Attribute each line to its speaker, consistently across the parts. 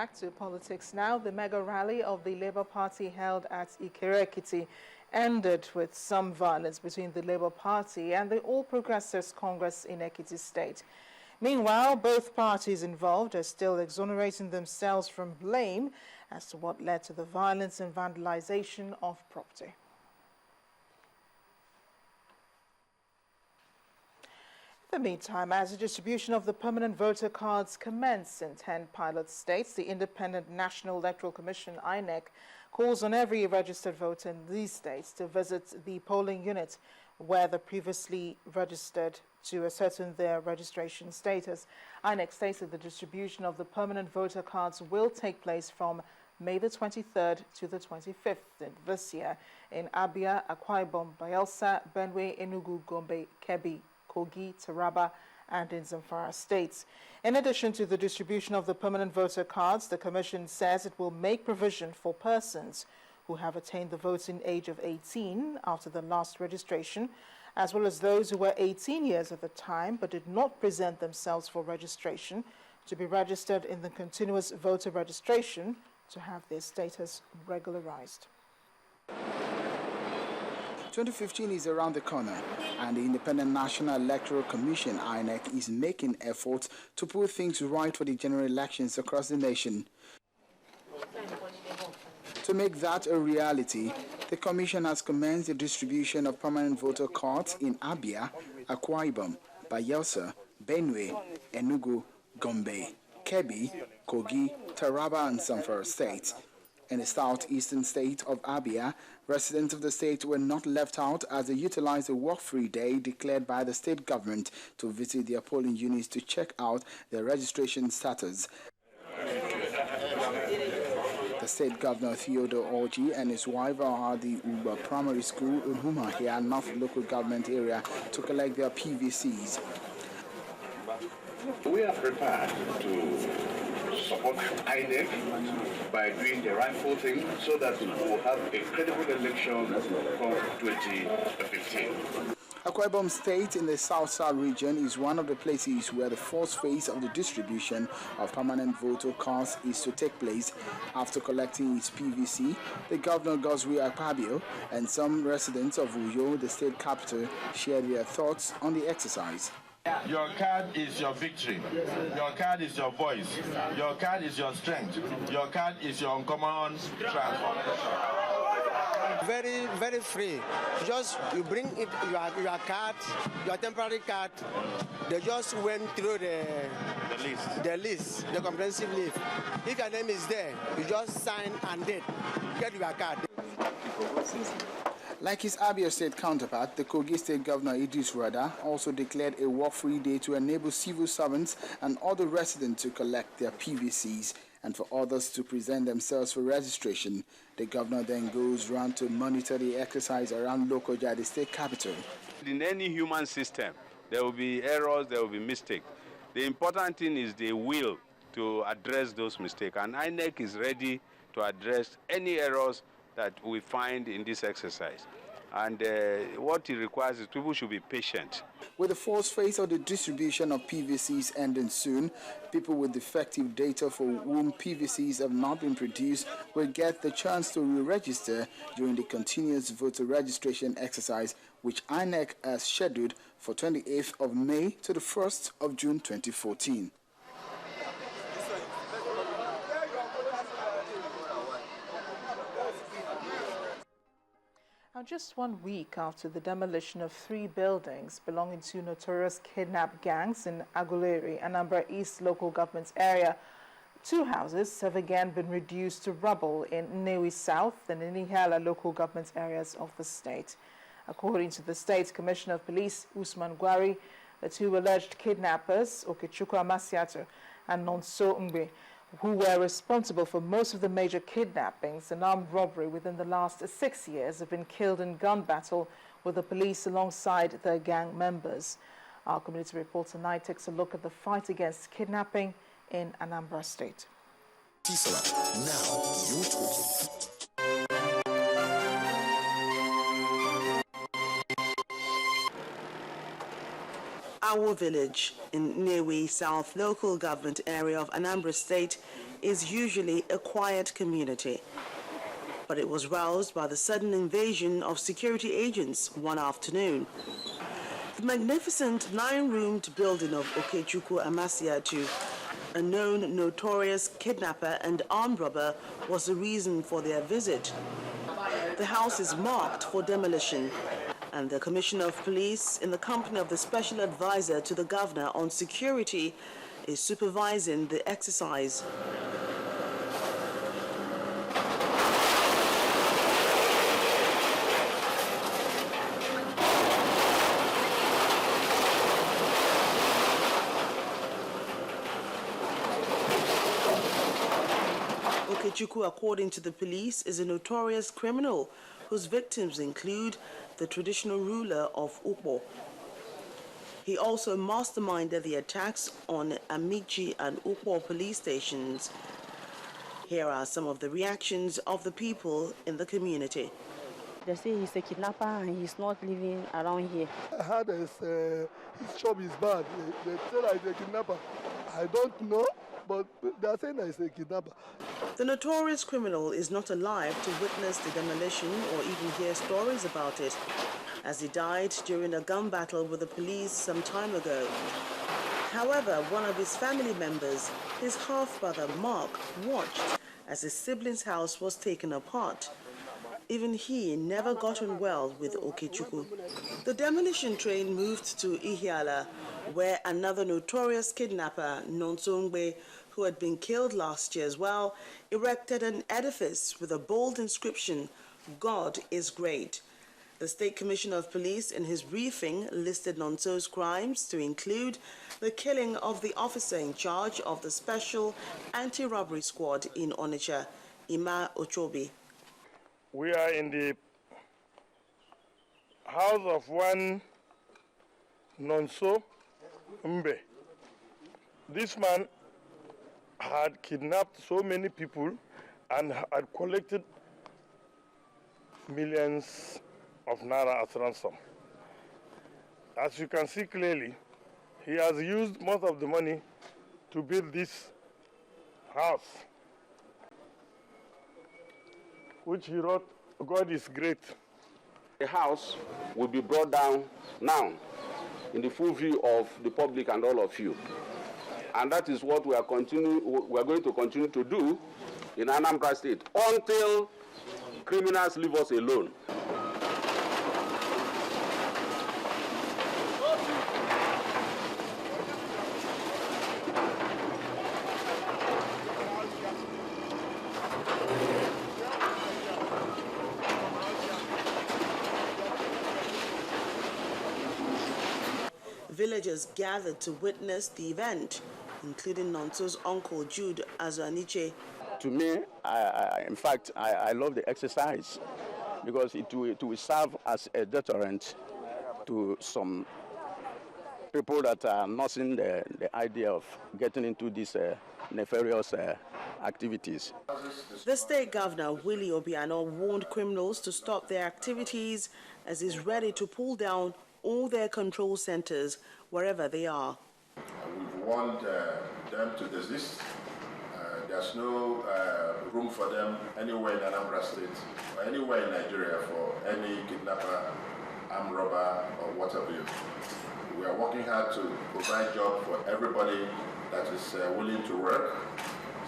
Speaker 1: Back to politics now. The mega rally of the Labour Party held at Ikere-Ekiti ended with some violence between the Labour Party and the All Progressives Congress in Ekiti State. Meanwhile, both parties involved are still exonerating themselves from blame as to what led to the violence and vandalization of property. In the meantime, as the distribution of the permanent voter cards commenced in 10 pilot states, the Independent National Electoral Commission, INEC, calls on every registered voter in these states to visit the polling unit where they previously registered to ascertain their registration status. INEC states that the distribution of the permanent voter cards will take place from May the 23rd to the 25th this year in Abia, Akwa Ibom, Bayelsa, Benue, Enugu, Gombe, Kebbi, Kogi, Taraba, and in Zamfara states. In addition to the distribution of the permanent voter cards, the Commission says it will make provision for persons who have attained the voting age of 18 after the last registration, as well as those who were 18 years at the time but did not present themselves for registration, to be registered in the continuous voter registration to have their status regularized.
Speaker 2: 2015 is around the corner, and the Independent National Electoral Commission, INEC, is making efforts to put things right for the general elections across the nation. To make that a reality, the Commission has commenced the distribution of permanent voter cards in Abia, Akwa Ibom, Bayelsa, Benue, Enugu, Gombe, Kebbi, Kogi, Taraba, and Zamfara states. In the southeastern state of Abia, residents of the state were not left out as they utilized a work-free day declared by the state government to visit their polling units to check out their registration status. The state governor Theodore Orji and his wife are at the Uba Primary School in Humahia, North local government area, to collect their PVCs.
Speaker 3: We are prepared to support INEC by doing the rightful thing so that we will have a credible election for 2015.
Speaker 2: Akwa Ibom State in the South region is one of the places where the first phase of the distribution of permanent voter cards is to take place. After collecting its PVC, the Governor Goswe Akpabio and some residents of Uyo, the state capital, shared their thoughts on the exercise.
Speaker 4: Your card is your victory. Your card is your voice. Your card is your strength. Your card is your uncommon transformation.
Speaker 5: Very, very free. Just you bring it, your card, your temporary card. They just went through the list, the comprehensive list. If your name is there, you just sign and date. Get your card.
Speaker 2: Like his Abia State counterpart, the Kogi State Governor Idris Rada also declared a work-free day to enable civil servants and other residents to collect their PVCs and for others to present themselves for registration. The governor then goes round to monitor the exercise around Lokoja, the state capital.
Speaker 6: In any human system, there will be errors, there will be mistakes. The important thing is the will to address those mistakes, and INEC is ready to address any errors that we find in this exercise. And what it requires is people should be patient.
Speaker 2: With the first phase of the distribution of PVCs ending soon, people with defective data for whom PVCs have not been produced will get the chance to re-register during the continuous voter registration exercise, which INEC has scheduled for 28th of May to the 1st of June 2014.
Speaker 1: Now, just 1 week after the demolition of 3 buildings belonging to notorious kidnap gangs in Aguleri, Anambra East local government area, 2 houses have again been reduced to rubble in Nnewi South and Inihala local government areas of the state. According to the State Commissioner of Police, Usman Gwari, the 2 alleged kidnappers, Okechukwu Amasiato and Nonso Ngbe, who were responsible for most of the major kidnappings and armed robbery within the last 6 years, have been killed in gun battle with the police alongside their gang members. Our community report tonight takes a look at the fight against kidnapping in Anambra State.
Speaker 7: Now you're talking. Our village in Nnewi South local government area of Anambra State
Speaker 8: is usually a quiet community. But it was roused by the sudden invasion of security agents one afternoon. The magnificent 9-roomed building of Okechukwu Amasiatu, a known notorious kidnapper and armed robber, was the reason for their visit. The house is marked for demolition, and the Commissioner of Police, in the company of the Special Advisor to the Governor on Security, is supervising the exercise. Okechukwu, according to the police, is a notorious criminal whose victims include the traditional ruler of Ukpo. He also masterminded the attacks on Amici and Ukpo police stations. Here are some of the reactions of the people in the community.
Speaker 9: They say he's a kidnapper and he's not living around here.
Speaker 10: I heard his job is bad. They say that he's a kidnapper. I don't know, but they're saying that he's a kidnapper.
Speaker 8: The notorious criminal is not alive to witness the demolition or even hear stories about it, as he died during a gun battle with the police some time ago. However, one of his family members, his half-brother Mark, watched as his sibling's house was taken apart. Even he never got on well with Okechukwu. The demolition train moved to Ihiala, where another notorious kidnapper, Nonsongbe, who had been killed last year as well, erected an edifice with a bold inscription, "God is great." The State Commissioner of Police, in his briefing, listed Nonso's crimes to include the killing of the officer in charge of the Special Anti-Robbery Squad in Onitsha, Ima Ochobi.
Speaker 4: We are in the house of one Nonso Mbe. This man had kidnapped so many people and had collected millions of naira as ransom. As you can see clearly, he has used most of the money to build this house, which he wrote, "God is great."
Speaker 6: The house will be brought down now in the full view of the public and all of you. And that is what we are going to continue to do in Anambra State until criminals leave us alone.
Speaker 8: Villagers gathered to witness the event, including Nonso's uncle Jude Azaniche.
Speaker 11: To me, I love the exercise because it will serve as a deterrent to some people that are nursing the idea of getting into these nefarious activities.
Speaker 8: The state governor, Willie Obiano, warned criminals to stop their activities as he's ready to pull down all their control centers wherever they are.
Speaker 12: We want them to desist. There's no room for them anywhere in Anambra State or anywhere in Nigeria for any kidnapper, armed robber, or what have you. We are working hard to provide jobs for everybody that is willing to work,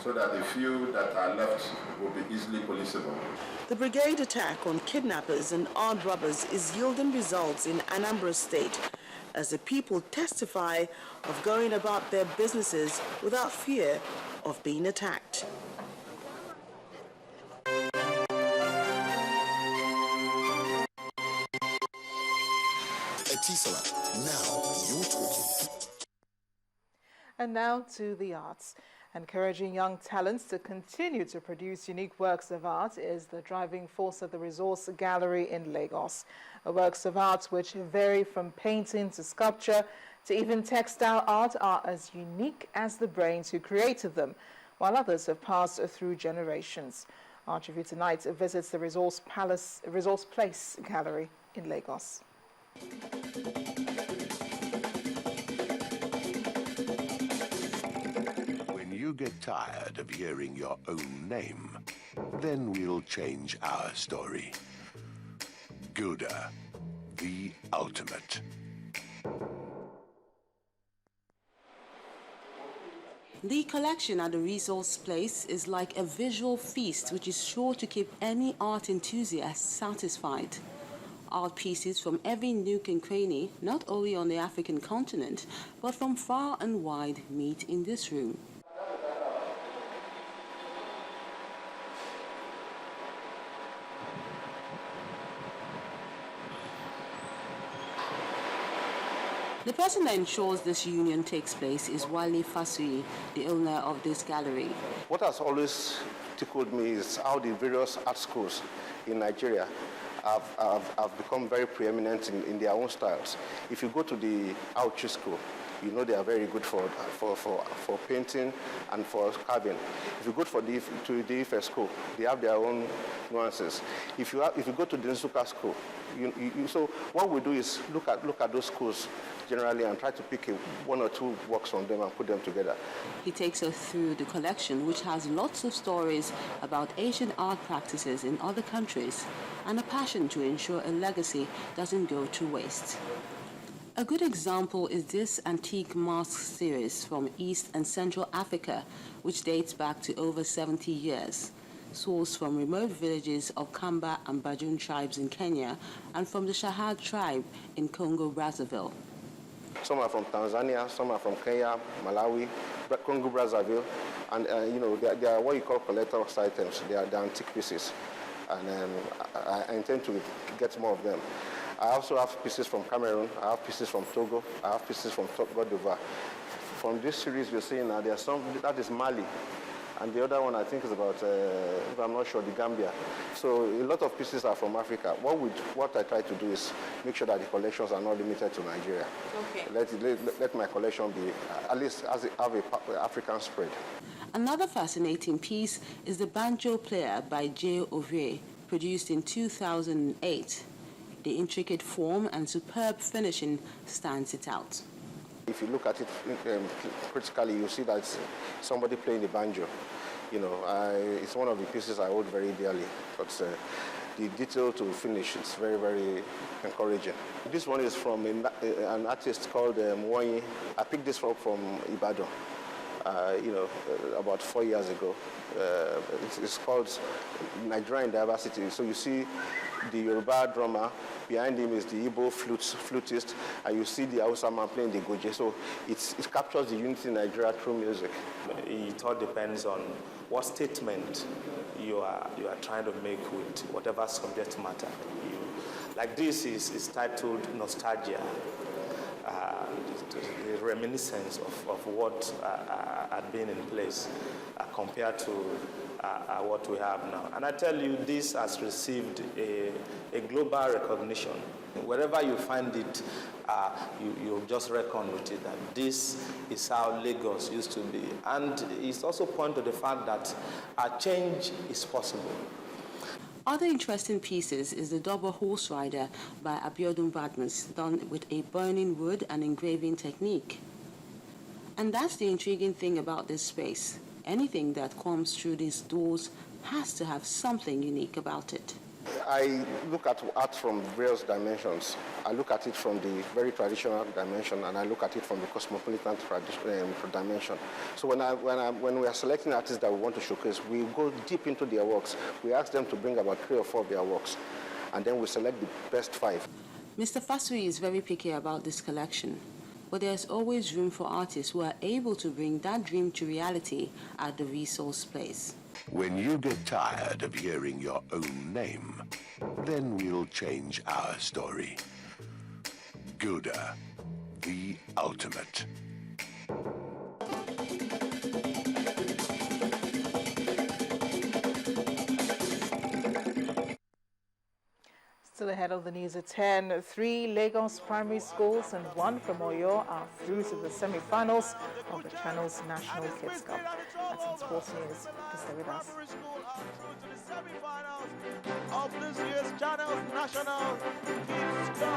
Speaker 12: so that the few that are left will be easily policeable.
Speaker 8: The brigade attack on kidnappers and armed robbers is yielding results in Anambra State, as the people testify of going about their businesses without fear of being attacked.
Speaker 7: Now you're talking.
Speaker 1: And now to the arts. Encouraging young talents to continue to produce unique works of art is the driving force of the Resource Gallery in Lagos. Works of art which vary from painting to sculpture to even textile art are as unique as the brains who created them, while others have passed through generations. Our review tonight visits the Resource Place Gallery in Lagos.
Speaker 13: When
Speaker 7: you get tired of hearing your own name, then we'll change our story. Gilda, the ultimate.
Speaker 8: The collection at the Resource Place is like a visual feast which is sure to keep any art enthusiast satisfied. Art pieces from every nook and cranny, not only on the African continent, but from far and wide, meet in this room. The person that ensures this union takes place is Wale Fasui, the owner of this gallery.
Speaker 13: What has always tickled me is how the various art schools in Nigeria have become very preeminent in their own styles. If you go to the Auchi school, you know they are very good for painting and for carving. If you go to the Ife school, they have their own nuances. If you go to the Nsukka school, so what we do is look at those schools generally and try to pick one or two works from them and put them together.
Speaker 8: He takes us through the collection, which has lots of stories about Asian art practices in other countries and a passion to ensure a legacy doesn't go to waste. A good example is this antique mask series from East and Central Africa, which dates back to over 70 years. Sourced from remote villages of Kamba and Bajun tribes in Kenya and from the Shahad tribe in Congo-Brazzaville.
Speaker 13: Some are from Tanzania, some are from Kenya, Malawi, Congo-Brazzaville, and they are what you call collector's items. They are antique pieces, and I intend to get more of them. I also have pieces from Cameroon, I have pieces from Togo, I have pieces from Côte d'Ivoire. From this series you're seeing now, there's some, that is Mali. And the other one I think is about, if I'm not sure, the Gambia. So a lot of pieces are from Africa. What I try to do is make sure that the collections are not limited to Nigeria. Okay. Let my collection be, at least have an African spread.
Speaker 8: Another fascinating piece is the banjo player by J. Ovie, produced in 2008. The intricate form and superb finishing stands it out.
Speaker 13: If you look at it critically, you see that it's somebody playing the banjo. It's one of the pieces I hold very dearly. But the detail to finish, it's very, very encouraging. This one is from an artist called Mwanyi. I picked this up from Ibadan, about 4 years ago. It's called Nigerian Diversity. So you see the Yoruba drummer, behind him is the Igbo flutist, and you see the Hausa man playing the goje. So it captures the unity in Nigeria through music.
Speaker 14: It all depends on what statement you are trying to make with whatever subject matter. Like this is titled Nostalgia. The reminiscence of what had been in place compared to what we have now. And I tell you, this has received a global recognition. Wherever you find it, you just reckon with it that this is how Lagos used to be. And it's also point to the fact that a change is possible.
Speaker 8: Other interesting pieces is the double horse rider by Abiodun Badmus, done with a burning wood and engraving technique. And that's the intriguing thing about this space. Anything that comes through these doors has to have something unique about it.
Speaker 13: I look at art from various dimensions. I look at it from the very traditional dimension, and I look at it from the cosmopolitan dimension. So when we are selecting artists that we want to showcase, we go deep into their works. We ask them to bring about 3 or 4 of their works, and then we select the best 5.
Speaker 8: Mr. Fasui is very picky about this collection, but there's always room for artists who are able to bring that dream to reality at the Resource Place.
Speaker 7: When you get tired of hearing your own name, then we'll change our story. Gilda, the ultimate.
Speaker 1: Still ahead of the news at 10, 3 Lagos primary schools and 1 from Oyo are through to the semi-finals of the Channels National Kids Cup. That's in sports news. Please stay with us.
Speaker 15: Of this year's Channels National Kids Cup.